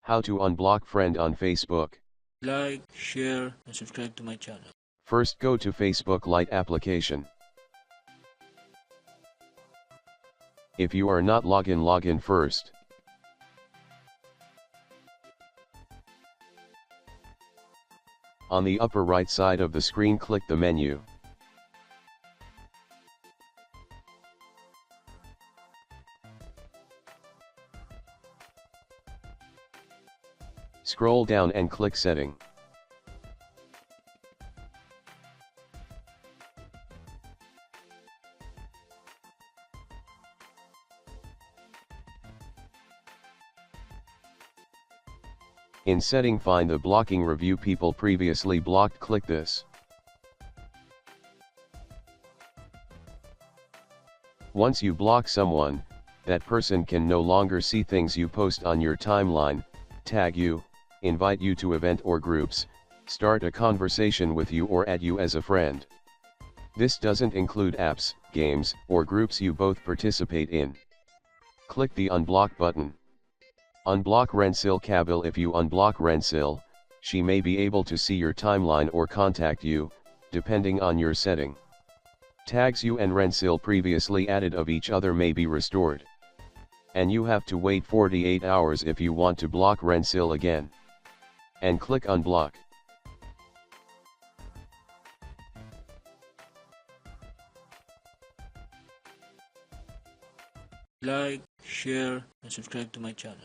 How to unblock friend on Facebook. Like, share, and subscribe to my channel. First go to Facebook Lite application. If you are not log in first. On the upper right side of the screen click the menu. Scroll down and click Setting. In Setting find the blocking review people previously blocked, click this. Once you block someone, that person can no longer see things you post on your timeline, tag you, invite you to event or groups, start a conversation with you or add you as a friend. This doesn't include apps, games, or groups you both participate in. Click the Unblock button. Unblock Rensil Kabil. If you unblock Rensil, she may be able to see your timeline or contact you, depending on your setting. Tags you and Rensil previously added of each other may be restored. And you have to wait 48 hours if you want to block Rensil again. And click Unblock. Like, share, and subscribe to my channel.